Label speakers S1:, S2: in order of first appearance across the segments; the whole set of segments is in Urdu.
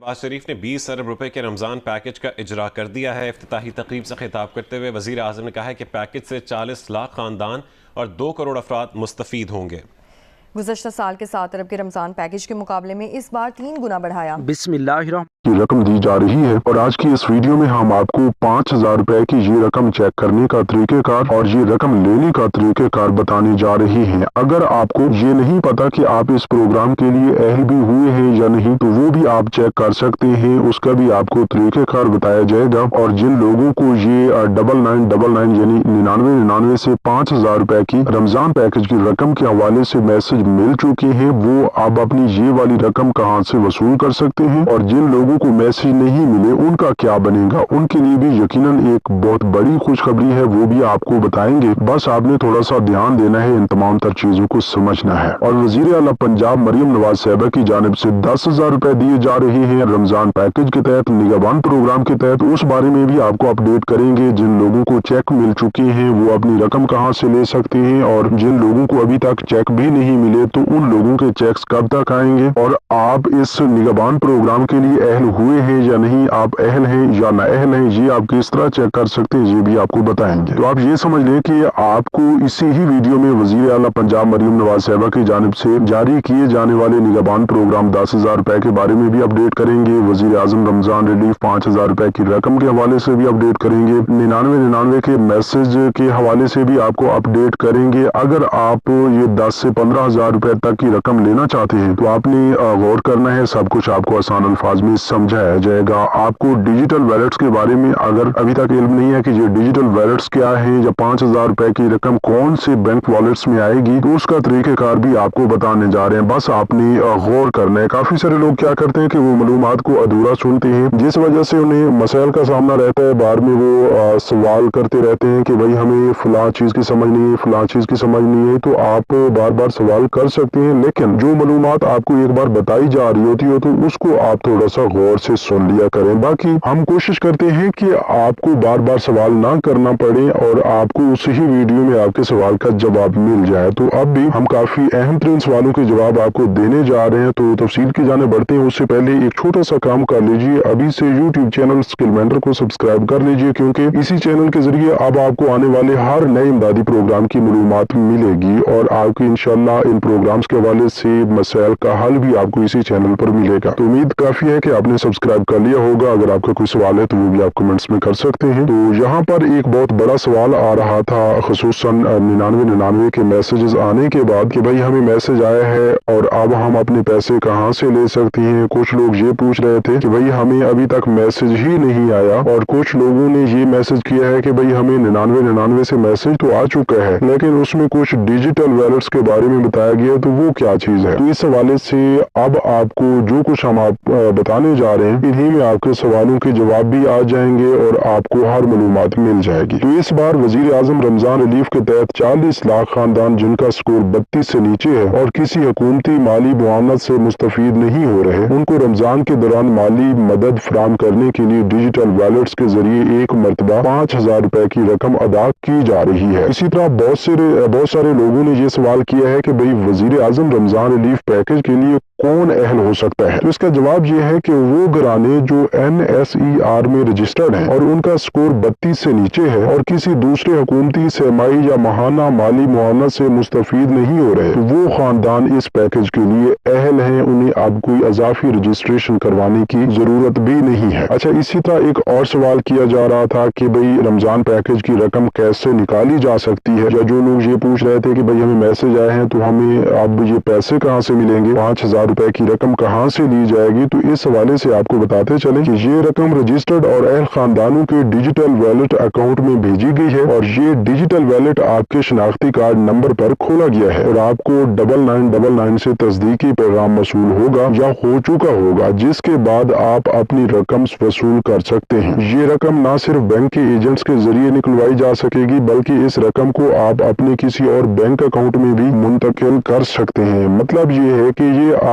S1: نواز شریف نے 20 ارب روپے کے رمضان پیکج کا اجرا کر دیا ہے۔ افتتاحی تقریب سے خطاب کرتے ہوئے وزیر اعظم نے کہا ہے کہ پیکج سے 40 لاکھ خاندان اور 2 کروڑ افراد مستفید ہوں گے۔
S2: گزشتہ سال کے 7 ارب کے رمضان پیکج کے مقابلے میں اس بار 3 گنا بڑھایا۔
S3: بسم اللہ الرحمن
S4: کی رقم دی جا رہی ہے اور آج کی اس ویڈیو میں ہم آپ کو 5000 روپے کی یہ رقم چیک کرنے کا طریقہ کار اور یہ رقم لینے کا طریقہ کار بتانے جا رہے ہیں۔ اگر آپ کو یہ نہیں پتا کہ آپ اس پروگرام کے لیے اہل بھی ہوئے ہیں یا نہیں تو وہ بھی آپ چیک کر سکتے ہیں، اس کا بھی آپ کو طریقہ کار بتایا جائے گا۔ اور جن لوگوں کو یہ 9999 یعنی 9999 سے 5000 روپے کی رمضان پیکج کی رقم کے حوالے سے میسج مل چکے ہیں، وہ اب اپنی یہ والی رقم کہاں سے وصول کر سکتے ہیں، اور جن لوگوں کو میسج نہیں ملے ان کا کیا بنے گا، ان کے لیے بھی یقیناً ایک بہت بڑی خوشخبری ہے، وہ بھی آپ کو بتائیں گے۔ بس آپ نے تھوڑا سا دھیان دینا ہے، ان تمام تر چیزوں کو سمجھنا ہے۔ اور وزیر اعلیٰ پنجاب مریم نواز صاحبہ کی جانب سے 10,000 روپے دیے جا رہے ہیں رمضان پیکج کے تحت، نگہبان پروگرام کے تحت، اس بارے میں بھی آپ کو اپڈیٹ کریں گے۔ جن لوگوں کو چیک مل چکے ہیں وہ اپنی رقم کہاں سے لے سکتے ہیں، اور جن لوگوں کو ابھی تک چیک بھی نہیں ملے تو ان لوگوں کے چیکس کب تک آئیں گے، اور آپ اس نگہبان پروگرام کے لیے اہل ہوئے ہیں یا نہیں، آپ اہل ہیں یا نہ اہل ہیں، یہ آپ کس طرح چیک کر سکتے ہیں، یہ بھی آپ کو بتائیں گے۔ تو آپ یہ سمجھ لیں کہ آپ کو اسی ہی ویڈیو میں وزیر اعلیٰ پنجاب مریم نواز صاحبہ کی جانب سے جاری کیے جانے والے نگہبان پروگرام 10,000 روپے کے بارے میں بھی اپڈیٹ کریں گے، وزیر اعظم رمضان ریلیف 5000 روپے کی رقم کے حوالے سے بھی اپڈیٹ کریں گے، 9999 کے میسج کے حوالے سے بھی آپ کو اپڈیٹ کریں گے۔ اگر آپ یہ 10 سے 15,000 روپے تک کی رقم لینا چاہتے ہیں تو آپ نے غور کرنا ہے، سب کچھ آپ کو آسان الفاظ میں سمجھایا جائے گا۔ آپ کو ڈیجیٹل ویلٹس کے بارے میں اگر ابھی تک علم نہیں ہے کہ یہ ڈیجیٹل ویلٹس کیا ہیں یا 5000 روپے کی رقم کون سے بینک والیٹس میں آئے گی، تو اس کا طریقہ کار بھی آپ کو بتانے جا رہے ہیں، بس آپ نے غور کرنا ہے۔ کافی سارے لوگ کیا کرتے ہیں کہ وہ معلومات کو ادھورا سنتے ہیں، جس وجہ سے انہیں مسائل کا سامنا رہتا ہے، بعد میں وہ سوال کرتے رہتے ہیں کہ بھائی ہمیں فلاں چیز کی سمجھ نہیں ہے، فلاں چیز کی سمجھ نہیں ہے۔ تو آپ بار بار سوال کر سکتے ہیں، لیکن جو معلومات آپ کو ایک بار بتائی جا رہی ہوتی ہے تو اس کو آپ تھوڑا سا غور سے سن لیا کریں۔ باقی ہم کوشش کرتے ہیں کہ آپ کو بار بار سوال نہ کرنا پڑے اور آپ کو اسی ہی ویڈیو میں آپ کے سوال کا جواب مل جائے۔ تو اب بھی ہم کافی اہم ترین سوالوں کے جواب آپ کو دینے جا رہے ہیں، تو تفصیل کی جانب بڑھتے ہیں۔ اس سے پہلے ایک چھوٹا سا کام کر لیجئے، ابھی سے یوٹیوب چینل اسکل مینٹر کو سبسکرائب کر لیجئے، کیونکہ اسی چینل کے ذریعے اب آپ کو آنے والے ہر نئے امدادی پروگرام کی معلومات ملے گی، اور آپ کی انشاءاللہ ان پروگرامز کے حوالے سے مسائل کا حل بھی آپ کو اسی چینل پر ملے گا۔ تو امید کافی ہے کہ آپ نے سبسکرائب کر لیا ہوگا، اگر آپ کا کوئی سوال ہے تو وہ بھی آپ کمنٹس میں کر سکتے ہیں۔ تو یہاں پر ایک بہت بڑا سوال آ رہا تھا، خصوصاً 9999 کے میسیجز آنے کے بعد، کہ بھائی ہمیں میسج آیا ہے اور اب ہم اپنے پیسے کہاں سے لے سکتے ہیں۔ کچھ لوگ یہ پوچھ رہے تھے کہ بھائی ہمیں ابھی تک میسج ہی نہیں آیا، اور کچھ لوگوں نے یہ میسج کیا ہے کہ بھائی ہمیں 9999 سے میسج تو آ چکا ہے لیکن اس میں کچھ ڈیجیٹل ویلٹس کے بارے میں بتایا گیا، تو وہ کیا چیز ہے۔ تو اس حوالے سے اب آپ کو جو کچھ ہم بتانے جا رہے ہیں، انہی میں آپ کے سوالوں کے جواب بھی آ جائیں گے اور آپ کو ہر معلومات مل جائے گی۔ تو اس بار وزیر اعظم رمضان ریلیف کے تحت 40 لاکھ خاندان جن کا سکور 32 سے نیچے ہے اور کسی حکومتی مالی معاونت سے مستفید نہیں ہو رہے، ان کو رمضان کے دوران مالی مدد فراہم کرنے کے لیے ڈیجیٹل ویلٹس کے ذریعے ایک مرتبہ 5000 روپے کی رقم ادا کی جا رہی ہے۔ اسی طرح بہت سارے لوگوں نے یہ سوال کیا ہے کہ بھئی وزیر اعظم رمضان ریلیف پیکج کے لیے کون اہل ہو سکتا ہے۔ تو اس کا جواب یہ ہے کہ وہ گھرانے جو NSER میں رجسٹرڈ ہیں اور ان کا سکور 32 سے نیچے ہے اور کسی دوسرے حکومتی سرمائی یا ماہانہ مالی معاونت سے مستفید نہیں ہو رہے، وہ خاندان اس پیکج کے لیے اہل ہیں، انہیں اب کوئی اضافی رجسٹریشن کروانے کی ضرورت بھی نہیں ہے۔ اچھا، اسی طرح ایک اور سوال کیا جا رہا تھا کہ بھئی رمضان پیکج کی رقم کیسے نکالی جا سکتی ہے، یا جو لوگ یہ پوچھ رہے تھے کہ بھئی ہمیں میسج آئے ہیں تو ہمیں اب یہ پیسے کہاں سے ملیں گے، 5000 روپے کی رقم کہاں سے لی جائے گی۔ تو اس حوالے سے آپ کو بتاتے چلیں کہ یہ رقم رجسٹرڈ اور اہل خاندانوں کے ڈیجیٹل ویلٹ اکاؤنٹ میں بھیجی گئی ہے، اور یہ ڈیجیٹل ویلٹ آپ کے شناختی کارڈ نمبر پر کھولا گیا ہے، اور آپ کو 9999 سے تصدیقی پیغام موصول ہوگا یا ہو چکا ہوگا، جس کے بعد آپ اپنی رقم وصول کر سکتے ہیں۔ یہ رقم نہ صرف بینک کے ایجنٹس کے ذریعے نکلوائی جا سکے گی، بلکہ اس رقم کو آپ اپنے کسی اور بینک اکاؤنٹ میں بھی منتقل کر سکتے ہیں۔ مطلب یہ ہے کہ یہ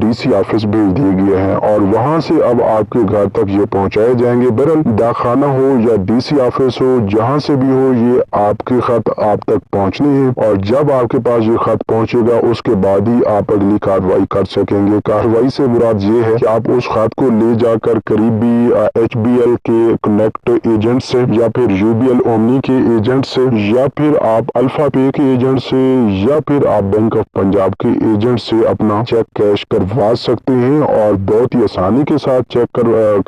S4: DC آفس بھیج دیے گئے ہیں اور وہاں سے اب آپ کے گھر تک یہ پہنچائے جائیں گے۔ بہرحال ڈاکخانہ ہو یا DC آفس ہو، جہاں سے بھی ہو، یہ آپ کے خط آپ تک پہنچنے ہیں اور جب آپ کے پاس یہ خط پہنچے گا اس کے بعد ہی آپ اگلی کارروائی کر سکیں گے۔ کارروائی سے مراد یہ ہے کہ آپ اس خط کو لے جا کر قریبی HBL کے کنیکٹ ایجنٹ سے یا پھر UBL اومنی کے ایجنٹ سے یا پھر آپ الفا پے کے ایجنٹ سے یا پھر آپ بینک آف پنجاب کے ایجنٹ سے اپنا چیک کیش کروا سکتے ہیں اور بہت ہی آسانی کے ساتھ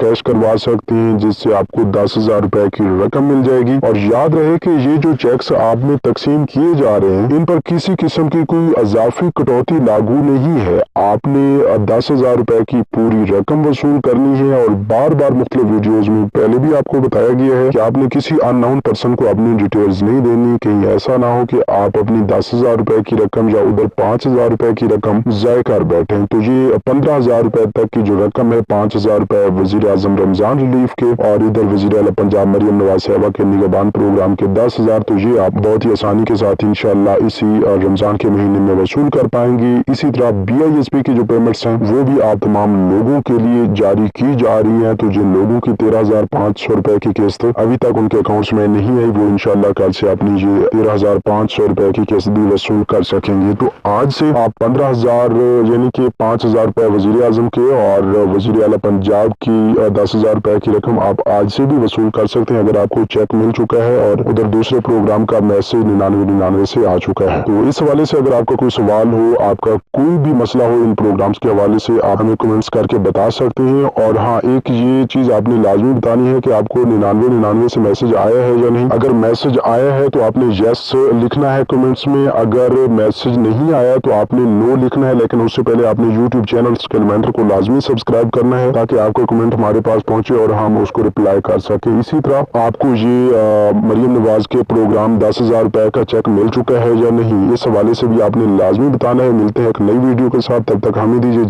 S4: کیش کروا سکتے ہیں، جس سے آپ کو 10,000 روپے کی رقم مل جائے گی۔ اور یاد رہے کہ یہ جو چیکس آپ میں تقسیم کیے جا رہے ہیں ان پر کسی قسم کی کوئی اضافی کٹوتی لاگو نہیں ہے۔ آپ نے 10,000 روپے کی پوری رقم وصول کرنی ہے اور بار بار مختلف ویڈیوز میں پہلے بھی آپ کو بتایا گیا ہے کہ آپ نے کسی ان نون پرسن کو اپنی ڈیٹیلز نہیں دینی، کہیں ایسا نہ ہو کہ آپ اپنی 10,000 روپے کی رقم یا ادھر 5,000 روپے کی رقم ضائع کر بیٹھیں۔ تو یہ 15,000 روپے تک کی جو رقم ہے، 5,000 روپے وزیر اعظم رمضان ریلیف کے اور ادھر وزیر اعلیٰ پنجاب مریم نواز صاحبہ کے نگہبان پروگرام کے 10,000، تو یہ آپ بہت ہی آسانی کے ساتھ انشاءاللہ اسی رمضان کے مہینے میں وصول کر پائیں گی۔ اسی طرح BISP کی جو پیمنٹس ہیں وہ بھی آپ تمام لوگوں کے لیے جاری کی جا رہی ہیں، تو جن لوگوں کی 13,500 روپے کی قسط ابھی تک ان کے اکاؤنٹس میں نہیں آئی، وہ انشاءاللہ کل سے اپنی یہ 13,500 روپے کی قسط بھی وصول کر سکیں گے۔ تو آج سے آپ 15,000 یعنی کہ 5,000 روپے وزیر اعظم کے اور وزیر اعلیٰ پنجاب کی 10,000 روپے کی رقم آپ آج سے بھی وصول کر سکتے ہیں اگر آپ کو چیک مل چکا ہے اور ادھر دوسرے پروگرام کا میسج 9999 سے آ چکا ہے۔ تو اس حوالے سے اگر آپ کا کوئی سوال ہو، آپ کا کوئی بھی مسئلہ ہو ان پروگرامز کے حوالے سے، آپ ہمیں کمنٹس کر کے بتا سکتے ہیں۔ اور ہاں، ایک یہ چیز آپ نے لازمی بتانی ہے کہ آپ کو 9999 سے میسج آیا ہے یا نہیں۔ اگر میسج آیا ہے تو آپ نے یس لکھنا ہے کمنٹس میں، اگر میسج نہیں آیا تو آپ نے نو لکھنا ہے، لیکن اس سے پہلے آپ نے YouTube چینل اسکلمینٹر کو لازمی سبسکرائب کرنا ہے تاکہ آپ کا کمنٹ ہمارے پاس پہنچے اور ہم اس کو رپلائی کر سکیں۔ اسی طرح آپ کو یہ مریم نواز کے پروگرام 10,000 روپے کا چیک مل چکا ہے یا نہیں، اس حوالے سے بھی آپ نے لازمی بتانا ہے۔ ملتے ہیں ایک نئی ویڈیو کے ساتھ، تب تک ہمیں دیجیے